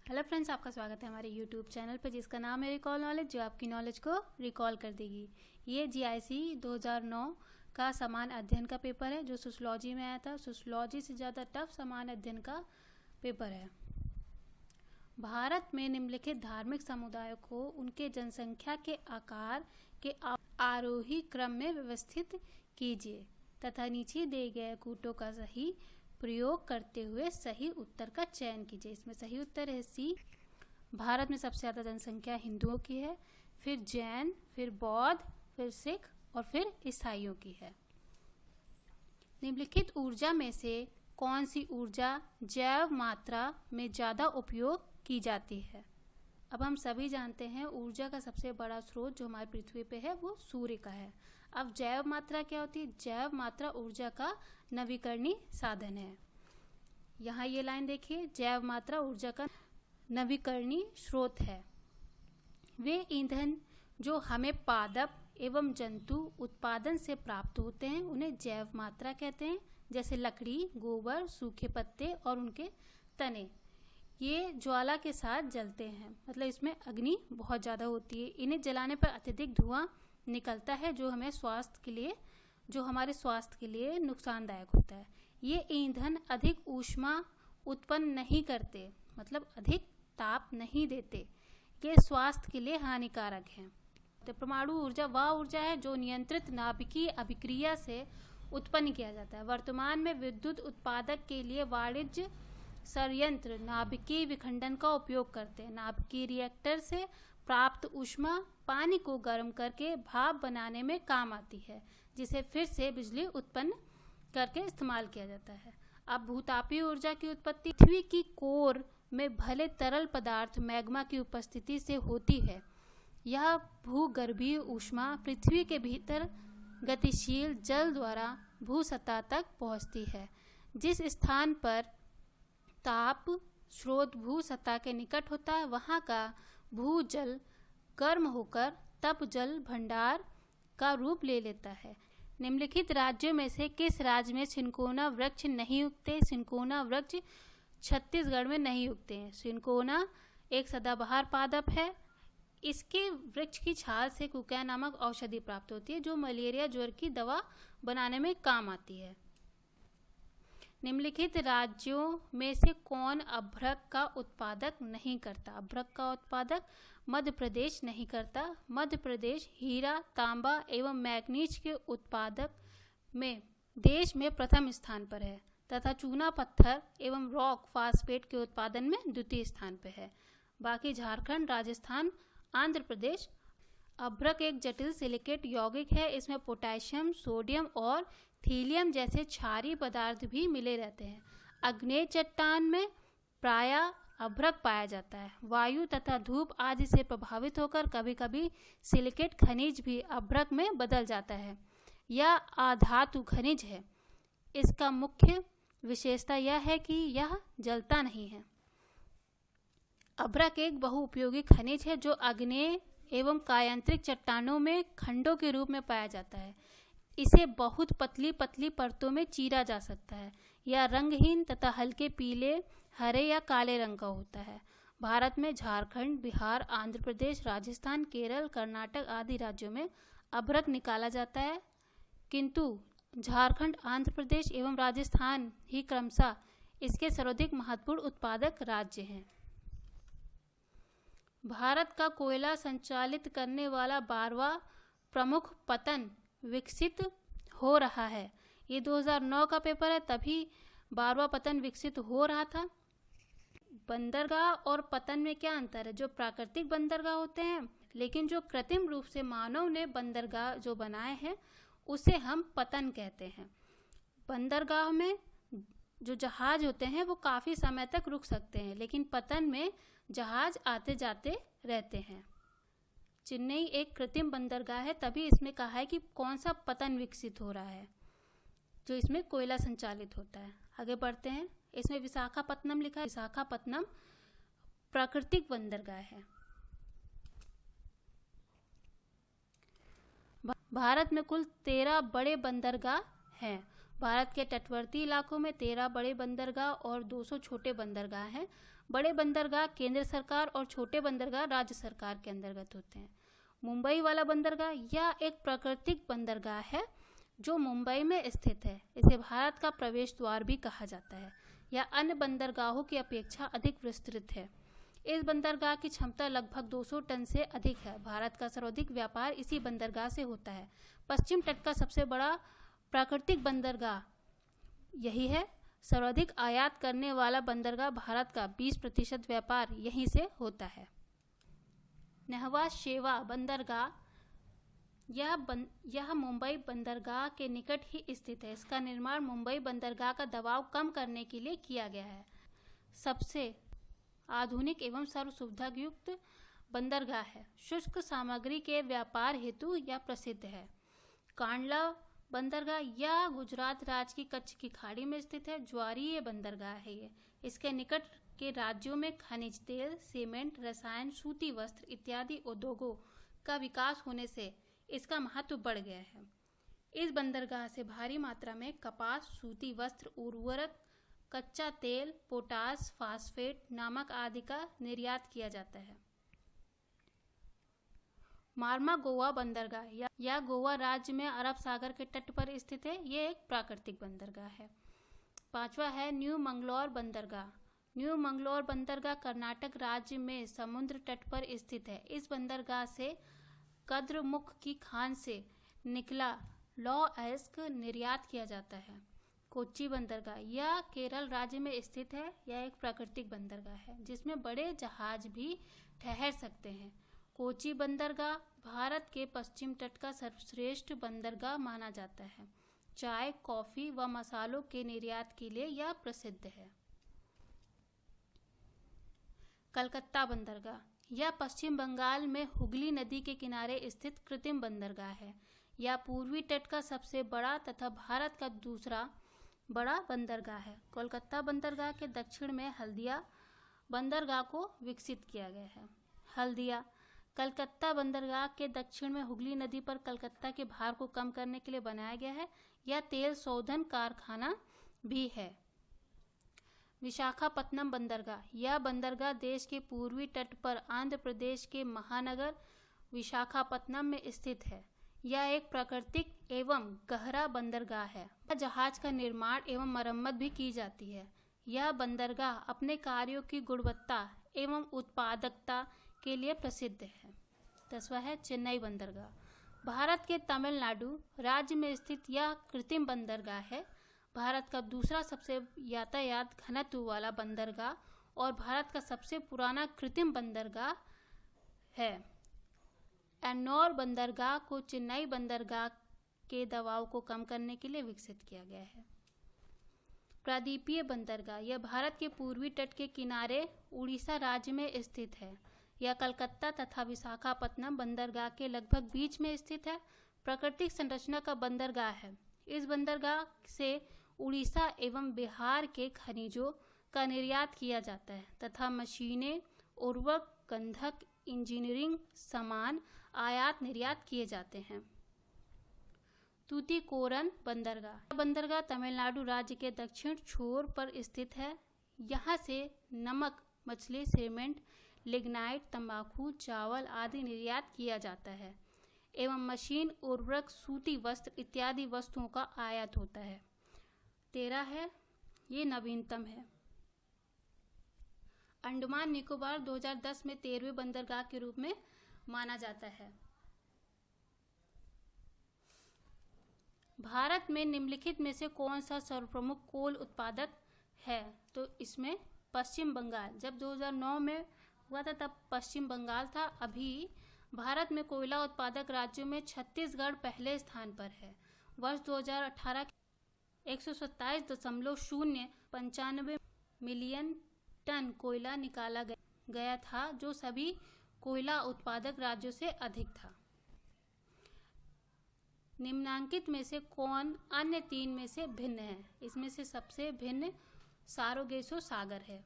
Hello friends, आपका स्वागत है हमारे यूट्यूब चैनल पर जिसका नाम है रिकॉल नॉलेज, जो आपकी नॉलेज को रिकॉल कर देगी। ये जीआईसी 2009 का समान अध्ययन का पेपर है जो सोशियोलॉजी में आया था। सोशियोलॉजी से ज़्यादा टफ समान अध्ययन का पेपर है। भारत में निम्नलिखित धार्मिक समुदायों को उनके जनसंख्या के आकार के आरोही क्रम में व्यवस्थित कीजिए तथा नीचे दिए गए कूटों का सही प्रयोग करते हुए सही उत्तर का चयन कीजिए। इसमें सही उत्तर है सी। भारत में सबसे ज़्यादा जनसंख्या हिंदुओं की है, फिर जैन, फिर बौद्ध, फिर सिख और फिर ईसाइयों की है। निम्नलिखित ऊर्जा में से कौन सी ऊर्जा जैव मात्रा में ज़्यादा उपयोग की जाती है? अब हम सभी जानते हैं ऊर्जा का सबसे बड़ा स्रोत जो हमारी पृथ्वी पे है वो सूर्य का है। अब जैव मात्रा क्या होती है? जैव मात्रा ऊर्जा का नवीकरणीय साधन है। यहाँ ये लाइन देखिए, जैव मात्रा ऊर्जा का नवीकरणीय स्रोत है। वे ईंधन जो हमें पादप एवं जंतु उत्पादन से प्राप्त होते हैं उन्हें जैव मात्रा कहते हैं, जैसे लकड़ी, गोबर, सूखे पत्ते और उनके तने। ये ज्वाला के साथ जलते हैं, मतलब इसमें अग्नि बहुत ज़्यादा होती है। इन्हें जलाने पर अत्यधिक धुआं निकलता है जो हमारे स्वास्थ्य के लिए नुकसानदायक होता है। ये ईंधन अधिक ऊष्मा उत्पन्न नहीं करते, मतलब अधिक ताप नहीं देते। ये स्वास्थ्य के लिए हानिकारक हैं। तो परमाणु ऊर्जा वह ऊर्जा है जो नियंत्रित नाभिकीय अभिक्रिया से उत्पन्न किया जाता है। वर्तमान में विद्युत उत्पादक के लिए वाणिज्य संयंत्र नाभिकीय विखंडन का उपयोग करते हैं। नाभिकीय रिएक्टर से प्राप्त ऊष्मा पानी को गर्म करके भाप बनाने में काम आती है, जिसे फिर से बिजली उत्पन्न करके इस्तेमाल किया जाता है। अब भूतापीय ऊर्जा की उत्पत्ति पृथ्वी की कोर में भले तरल पदार्थ मैग्मा की उपस्थिति से होती है। यह भूगर्भीय ऊष्मा पृथ्वी के भीतर गतिशील जल द्वारा भूसतह तक पहुंचती है। जिस स्थान पर ताप स्रोत भू सतह के निकट होता है वहाँ का भूजल गर्म होकर तप जल भंडार का रूप ले लेता है। निम्नलिखित राज्यों में से किस राज्य में सिनकोना वृक्ष नहीं उगते? सिनकोना वृक्ष छत्तीसगढ़ में नहीं उगते हैं। सिनकोना एक सदाबहार पादप है। इसके वृक्ष की छाल से कुकै नामक औषधि प्राप्त होती है जो मलेरिया ज्वर की दवा बनाने में काम आती है। निम्नलिखित राज्यों में से कौन अभ्रक का उत्पादक नहीं करता? अभ्रक का उत्पादक मध्य प्रदेश नहीं करता। मध्य प्रदेश हीरा, तांबा एवं मैग्नीज के उत्पादक में देश में प्रथम स्थान पर है तथा चूना पत्थर एवं रॉक फास्फेट के उत्पादन में द्वितीय स्थान पर है। बाकी झारखंड, राजस्थान, आंध्र प्रदेश। अभ्रक एक जटिल सिलिकेट यौगिक है। इसमें पोटेशियम, सोडियम और थीलियम जैसे क्षारीय पदार्थ भी मिले रहते हैं। अग्नेय चट्टान में प्रायः अभ्रक पाया जाता है। वायु तथा धूप आदि से प्रभावित होकर कभी कभी सिलिकेट खनिज भी अभ्रक में बदल जाता है। यह अधातु खनिज है। इसका मुख्य विशेषता यह है कि यह जलता नहीं है। अभ्रक एक बहुउपयोगी खनिज है जो आग्नेय एवं कायांतरिक चट्टानों में खंडों के रूप में पाया जाता है। इसे बहुत पतली पतली परतों में चीरा जा सकता है। यह रंगहीन तथा हल्के पीले, हरे या काले रंग का होता है। भारत में झारखंड, बिहार, आंध्र प्रदेश, राजस्थान, केरल, कर्नाटक आदि राज्यों में अभ्रक निकाला जाता है, किंतु झारखंड, आंध्र प्रदेश एवं राजस्थान ही क्रमशः इसके सर्वाधिक महत्वपूर्ण उत्पादक राज्य हैं। भारत का कोयला संचालित करने वाला 12वां प्रमुख पतन विकसित हो रहा है। ये 2009 का पेपर है, तभी 12वां पतन विकसित हो रहा था। बंदरगाह और पतन में क्या अंतर है? जो प्राकृतिक बंदरगाह होते हैं, लेकिन जो कृत्रिम रूप से मानव ने बंदरगाह जो बनाए हैं उसे हम पतन कहते हैं। बंदरगाह में जो जहाज होते हैं वो काफ़ी समय तक रुक सकते हैं, लेकिन पतन में जहाज आते जाते रहते हैं। चेन्नई एक कृत्रिम बंदरगाह है, तभी इसमें कहा है कि कौन सा पतन विकसित हो रहा है, जो इसमें कोयला संचालित होता है। आगे बढ़ते हैं। इसमें विशाखापत्तनम लिखा है। विशाखापत्तनम प्राकृतिक बंदरगाह है। भारत में कुल 13 बड़े बंदरगाह हैं। भारत के तटवर्ती इलाकों में 13 बड़े बंदरगाह और 200 छोटे बंदरगाह हैं। बड़े बंदरगाह केंद्र सरकार और छोटे बंदरगाह राज्य सरकार के अंतर्गत होते हैं। मुंबई वाला बंदरगाह यह एक प्राकृतिक बंदरगाह है जो मुंबई में स्थित है। इसे भारत का प्रवेश द्वार भी कहा जाता है। यह अन्य बंदरगाहों की अपेक्षा अधिक विस्तृत है। इस बंदरगाह की क्षमता लगभग 200 टन से अधिक है। भारत का सर्वाधिक व्यापार इसी बंदरगाह से होता है। पश्चिम तट का सबसे बड़ा प्राकृतिक बंदरगाह यही है। सर्वाधिक आयात करने वाला बंदरगाह भारत का 20% व्यापार यहीं से होता है। नहवा शेवा बंदरगाह यह मुंबई बंदरगाह के निकट ही स्थित है। इसका निर्माण मुंबई बंदरगाह का दबाव कम करने के लिए किया गया है। सबसे आधुनिक एवं सर्व सुविधा युक्त बंदरगाह है। शुष्क सामग्री के व्यापार हेतु यह प्रसिद्ध है। कांडला बंदरगाह यह गुजरात राज्य की कच्छ की खाड़ी में स्थित है। ज्वारीय बंदरगाह है ये। इसके निकट के राज्यों में खनिज तेल, सीमेंट, रसायन, सूती वस्त्र इत्यादि उद्योगों का विकास होने से इसका महत्व बढ़ गया है। इस बंदरगाह से भारी मात्रा में कपास, सूती वस्त्र, उर्वरक, कच्चा तेल, पोटास, फास्फेट, नमक आदि का निर्यात किया जाता है। मार्मा गोवा बंदरगाह यह गोवा राज्य में अरब सागर के तट पर स्थित है। ये एक प्राकृतिक बंदरगाह है। 5वां है न्यू मंगलोर बंदरगाह। न्यू मंगलोर बंदरगाह कर्नाटक राज्य में समुद्र तट पर स्थित है। इस बंदरगाह से कद्रमुख की खान से निकला लौह अयस्क निर्यात किया जाता है। कोच्चि बंदरगाह यह केरल राज्य में स्थित है। यह एक प्राकृतिक बंदरगाह है जिसमें बड़े जहाज भी ठहर सकते हैं। कोच्चि बंदरगाह भारत के पश्चिम तट का सर्वश्रेष्ठ बंदरगाह माना जाता है। चाय, कॉफी व मसालों के निर्यात के लिए यह प्रसिद्ध है। कलकत्ता बंदरगाह यह पश्चिम बंगाल में हुगली नदी के किनारे स्थित कृत्रिम बंदरगाह है। यह पूर्वी तट का सबसे बड़ा तथा भारत का दूसरा बड़ा बंदरगाह है। कोलकाता बंदरगाह के दक्षिण में हल्दिया बंदरगाह को विकसित किया गया है। हल्दिया कलकत्ता बंदरगाह के दक्षिण में हुगली नदी पर कलकत्ता के भार को कम करने के लिए बनाया गया है। यह तेल शोधन कारखाना भी है। विशाखापत्तनम बंदरगाह यह बंदरगाह देश के पूर्वी तट पर आंध्र प्रदेश के महानगर विशाखापत्तनम में स्थित है। यह एक प्राकृतिक एवं गहरा बंदरगाह है। जहाज का निर्माण एवं मरम्मत भी की जाती है। यह बंदरगाह अपने कार्यों की गुणवत्ता एवं उत्पादकता के लिए प्रसिद्ध है। 10वां है चेन्नई बंदरगाह। भारत के तमिलनाडु राज्य में स्थित यह कृत्रिम बंदरगाह है। भारत का दूसरा सबसे यातायात घनत्व वाला बंदरगाह और भारत का सबसे पुराना कृत्रिम बंदरगाह है। एन्नौर बंदरगाह को चेन्नई बंदरगाह के दबाव को कम करने के लिए विकसित किया गया है। प्रायद्वीपीय बंदरगाह यह भारत के पूर्वी तट के किनारे उड़ीसा राज्य में स्थित है। यह कलकत्ता तथा विशाखापत्तनम बंदरगाह के लगभग बीच में स्थित है। प्राकृतिक संरचना का बंदरगाह है। इस बंदरगाह से उड़ीसा एवं बिहार के खनिजों का निर्यात किया जाता है तथा मशीनें, उर्वरक, गंधक, इंजीनियरिंग सामान आयात निर्यात किए जाते हैं। तूतीकोरन बंदरगाह बंदरगाह तमिलनाडु राज्य के दक्षिण छोर पर स्थित है। यहाँ से नमक, मछली, सीमेंट, लिग्नाइट, तंबाकू, चावल आदि निर्यात किया जाता है एवं मशीन, उर्वरक, सूती वस्त्र इत्यादि वस्तुओं का आयात होता है। 13 है, ये नवीनतम है। अंडमान निकोबार 2010 में 13वें बंदरगाह के रूप में माना जाता है। भारत में निम्नलिखित में से कौन सा सर्वप्रमुख कोल उत्पादक है? तो इसमें पश्चिम बंगाल। जब 2009 में हुआ था तब पश्चिम बंगाल था। अभी भारत में कोयला उत्पादक राज्यों में छत्तीसगढ़ पहले स्थान पर है। वर्ष 2018 127.095 मिलियन टन कोयला निकाला गया था, जो सभी कोयला उत्पादक राज्यों से अधिक था। निम्नांकित में से कौन अन्य 3 में से भिन्न है? इसमें से सबसे भिन्न सारोगेसो सागर है।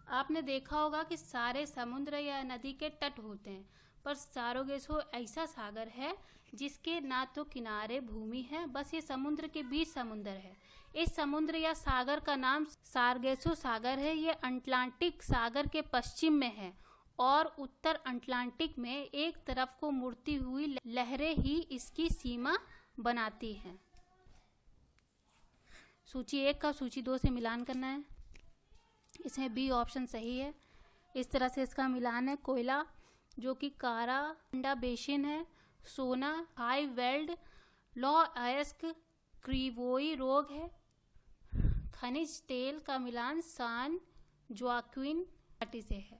आपने देखा होगा कि सारे समुद्र या नदी के तट होते हैं, पर सारोगेसो ऐसा सागर है जिसके ना तो किनारे भूमि है, बस ये समुद्र के बीच समुद्र है। इस समुद्र या सागर का नाम सार्गेसो सागर है। यह अटलांटिक सागर के पश्चिम में है और उत्तर अटलांटिक में एक तरफ को मुड़ती हुई लहरें ही इसकी सीमा बनाती हैं। सूची 1 का सूची 2 से मिलान करना है। इसमें बी ऑप्शन सही है। इस तरह से इसका मिलान है। कोयला जो कि कारा अंडा बेसिन है, सोना हाई वेल्ड लॉ अयस्क क्रीवोई रोग है। खनिज तेल का मिलान सान जोआक्विन घाटी से है।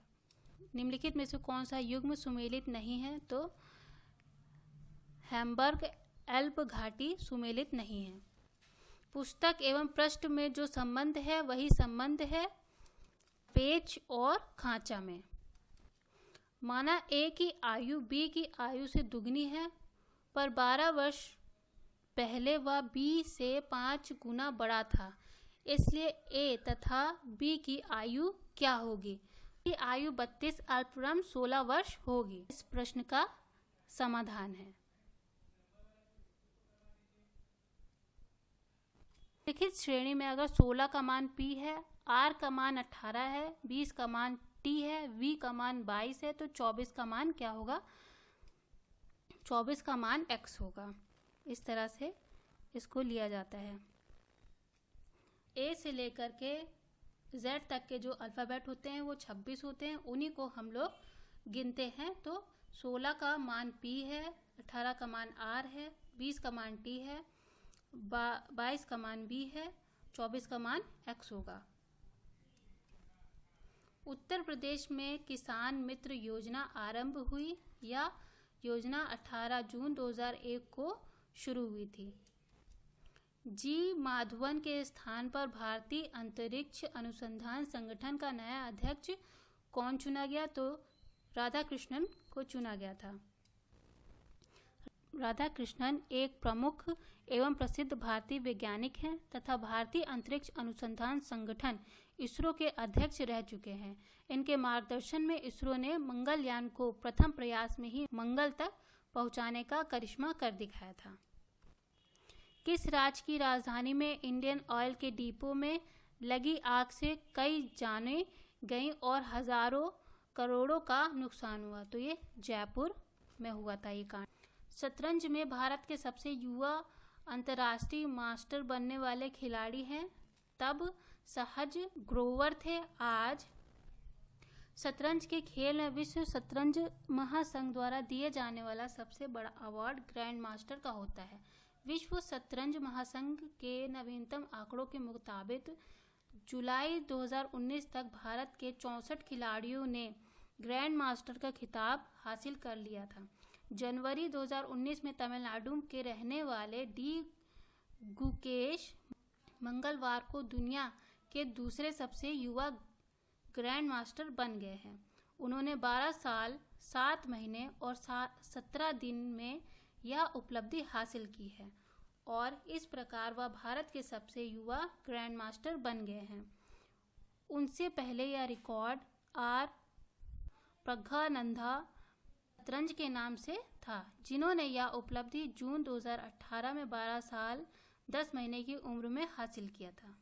निम्नलिखित में से कौन सा युग्म सुमेलित नहीं है? तो हैम्बर्ग एल्प घाटी सुमेलित नहीं है। पुस्तक एवं पृष्ठ में जो संबंध है वही संबंध है पेच और खांचा में। माना ए की आयु बी की आयु से दुगनी है, पर 12 वर्ष पहले वह बी से 5 गुना बड़ा था, इसलिए ए तथा बी की आयु क्या होगी? की आयु 32 अल्पविराम 16 वर्ष होगी। इस प्रश्न का समाधान है। लिखित श्रेणी में अगर 16 का मान p है, r का मान 18 है, 20 का मान t है, v का मान 22 है, तो 24 का मान क्या होगा? 24 का मान x होगा। इस तरह से इसको लिया जाता है। a से लेकर के z तक के जो अल्फ़ाबेट होते हैं वो 26 होते हैं, उन्हीं को हम लोग गिनते हैं। तो 16 का मान p है, 18 का मान r है, 20 का मान t है, 22 का मान v है, 24 का मान x होगा। उत्तर प्रदेश में किसान मित्र योजना आरंभ हुई या योजना 18 जून 2001 को शुरू हुई थी। जी माधवन के स्थान पर भारतीय अंतरिक्ष अनुसंधान संगठन का नया अध्यक्ष कौन चुना गया? तो राधाकृष्णन को चुना गया था। राधाकृष्णन एक प्रमुख एवं प्रसिद्ध भारतीय वैज्ञानिक हैं तथा भारतीय अंतरिक्ष अनुसंधान संगठन इसरो के अध्यक्ष रह चुके हैं। इनके मार्गदर्शन में इसरो ने मंगलयान को प्रथम प्रयास में ही मंगल तक पहुंचाने का करिश्मा कर दिखाया था। किस राज्य की राजधानी में इंडियन ऑयल के डिपो में लगी आग से कई जानें गईं और हजारों करोड़ों का नुकसान हुआ? तो ये जयपुर में हुआ था ये कांड। शतरंज में भारत के सबसे युवा अंतर्राष्ट्रीय मास्टर बनने वाले खिलाड़ी हैं, तब सहज ग्रोवर थे। आज शतरंज के खेल में विश्व शतरंज महासंघ द्वारा दिए जाने वाला सबसे बड़ा अवार्ड ग्रैंड मास्टर का होता है। विश्व शतरंज महासंघ के नवीनतम आंकड़ों के मुताबिक जुलाई 2019 तक भारत के 64 खिलाड़ियों ने ग्रैंड मास्टर का खिताब हासिल कर लिया था। जनवरी 2019 में तमिलनाडु के रहने वाले डी गुकेश मंगलवार को दुनिया के दूसरे सबसे युवा ग्रैंड मास्टर बन गए हैं। उन्होंने 12 साल 7 महीने और 17 दिन में यह उपलब्धि हासिल की है और इस प्रकार वह भारत के सबसे युवा ग्रैंड मास्टर बन गए हैं। उनसे पहले यह रिकॉर्ड आर प्रज्ञानंदा शतरंज के नाम से था, जिन्होंने यह उपलब्धि जून 2018 में 12 साल 10 महीने की उम्र में हासिल किया था।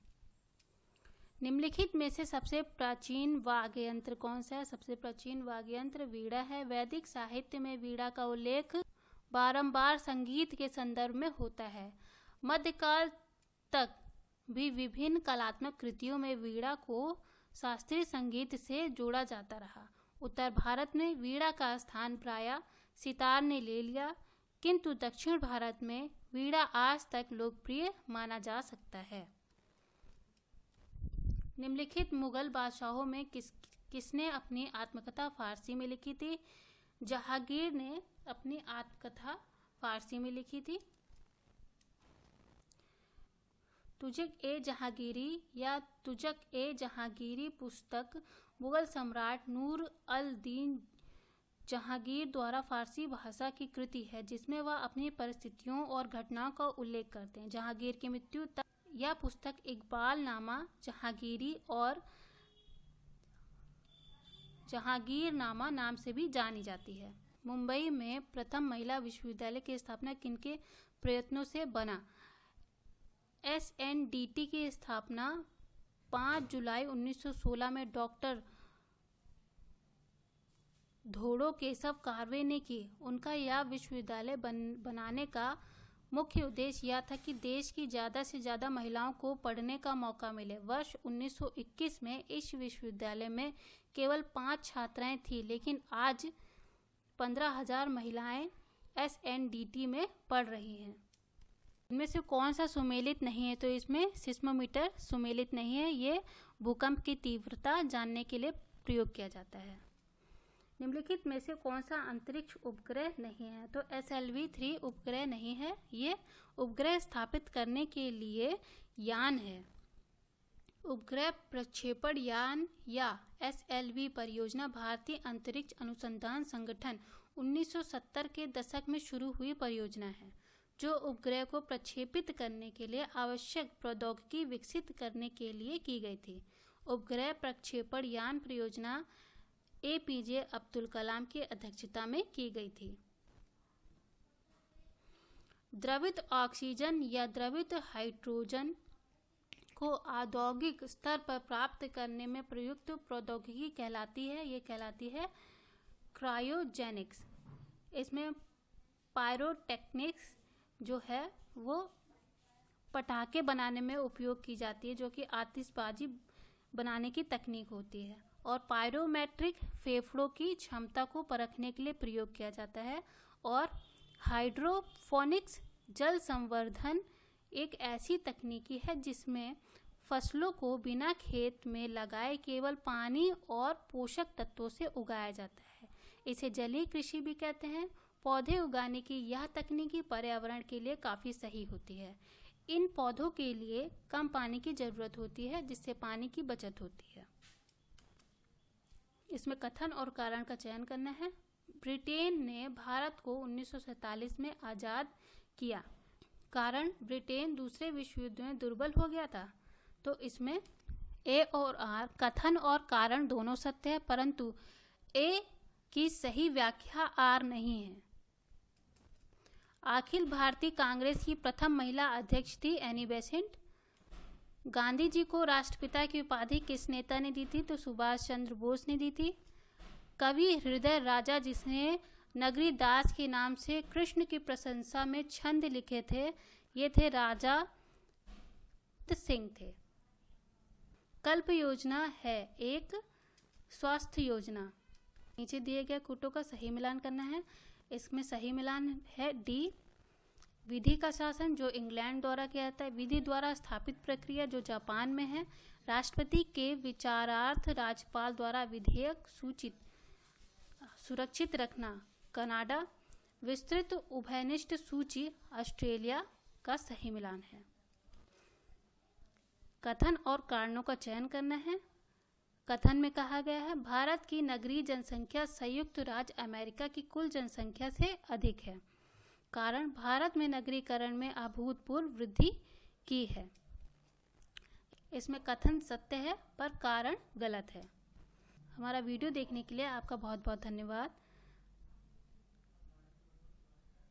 निम्नलिखित में से सबसे प्राचीन वाद्य यंत्र कौन सा है? सबसे प्राचीन वाद्य यंत्र वीणा है। वैदिक साहित्य में वीणा का उल्लेख बारंबार संगीत के संदर्भ में होता है। मध्यकाल तक भी विभिन्न कलात्मक कृतियों में वीणा को शास्त्रीय संगीत से जोड़ा जाता रहा। उत्तर भारत में वीणा का स्थान प्रायः सितार ने ले लिया, किंतु दक्षिण भारत में वीणा आज तक लोकप्रिय माना जा सकता है। निम्नलिखित मुगल बादशाहों में किसने अपनी आत्मकथा फारसी में लिखी थी? जहांगीर ने अपनी आत्मकथा फारसी में लिखी थी। तुजक ए जहांगीरी या तुजक ए जहांगीरी पुस्तक मुगल सम्राट नूर अल दीन जहांगीर द्वारा फारसी भाषा की कृति है, जिसमें वह अपनी परिस्थितियों और घटनाओं का उल्लेख करते हैं। जहांगीर की मृत्यु तक यह पुस्तक इकबाल नामा जहांगीरी और जहांगीर नामा नाम से भी जानी जाती है। मुंबई में प्रथम महिला विश्वविद्यालय की स्थापना किनके प्रयत्नों से बना? SNDT की स्थापना 5 जुलाई 1916 में डॉक्टर धोड़ो केशव कार्वे ने की। उनका यह विश्वविद्यालय बनाने का मुख्य उद्देश्य यह था कि देश की ज़्यादा से ज़्यादा महिलाओं को पढ़ने का मौका मिले। वर्ष 1921 में इस विश्वविद्यालय में केवल 5 छात्राएं थीं, लेकिन आज 15,000 महिलाएं SNDT में पढ़ रही हैं। इनमें से कौन सा सुमेलित नहीं है? तो इसमें सिस्मोमीटर सुमेलित नहीं है। ये भूकंप की तीव्रता जानने के लिए प्रयोग किया जाता है। निम्नलिखित में से कौन सा अंतरिक्ष उपग्रह नहीं है? तो SLV-3 उपग्रह नहीं है। ये उपग्रह स्थापित करने के लिए यान है। उपग्रह प्रक्षेपण यान या SLV परियोजना भारतीय अंतरिक्ष अनुसंधान संगठन 1970 के दशक में शुरू हुई परियोजना है, जो उपग्रह को प्रक्षेपित करने के लिए आवश्यक प्रौद्योगिकी विकसित करने के लिए की गई थी। उपग्रह प्रक्षेपण यान परियोजना APJ अब्दुल कलाम की अध्यक्षता में की गई थी। द्रवित ऑक्सीजन या द्रवित हाइड्रोजन को औद्योगिक स्तर पर प्राप्त करने में प्रयुक्त प्रौद्योगिकी कहलाती है। ये कहलाती है क्रायोजेनिक्स। इसमें पायरोटेक्निक्स जो है वो पटाखे बनाने में उपयोग की जाती है, जो कि आतिशबाजी बनाने की तकनीक होती है। और पायरोमेट्रिक फेफड़ों की क्षमता को परखने के लिए प्रयोग किया जाता है। और हाइड्रोफोनिक्स जल संवर्धन एक ऐसी तकनीकी है जिसमें फसलों को बिना खेत में लगाए केवल पानी और पोषक तत्वों से उगाया जाता है। इसे जलीय कृषि भी कहते हैं। पौधे उगाने की यह तकनीकी पर्यावरण के लिए काफ़ी सही होती है। इन पौधों के लिए कम पानी की ज़रूरत होती है, जिससे पानी की बचत होती है। इसमें कथन और कारण का चयन करना है। ब्रिटेन ने भारत को 1947 में आज़ाद किया। कारण, ब्रिटेन दूसरे विश्व युद्ध में दुर्बल हो गया था। तो इसमें A और R कथन और कारण दोनों सत्य है, परंतु A की सही व्याख्या R नहीं है। अखिल भारतीय कांग्रेस की प्रथम महिला अध्यक्ष थी एनी बेसेंट। गांधी जी को राष्ट्रपिता की उपाधि किस नेता ने दी थी? तो सुभाष चंद्र बोस ने दी थी। कवि हृदय राजा जिसने नगरी दास के नाम से कृष्ण की प्रशंसा में छंद लिखे थे, ये थे राजा सिंह थे। कल्प योजना है एक स्वास्थ्य योजना। नीचे दिए गए कूटों का सही मिलान करना है। इसमें सही मिलान है D। विधि का शासन जो इंग्लैंड द्वारा किया जाता है। विधि द्वारा स्थापित प्रक्रिया जो जापान में है। राष्ट्रपति के विचारार्थ राज्यपाल द्वारा विधेयक सुरक्षित रखना कनाडा। विस्तृत उभयनिष्ठ सूची ऑस्ट्रेलिया का सही मिलान है। कथन और कारणों का चयन करना है। कथन में कहा गया है भारत की नगरीय जनसंख्या संयुक्त राज्य अमेरिका की कुल जनसंख्या से अधिक है। कारण, भारत में नगरीकरण में अभूतपूर्व वृद्धि की है। इसमें कथन सत्य है पर कारण गलत है। हमारा वीडियो देखने के लिए आपका बहुत बहुत धन्यवाद।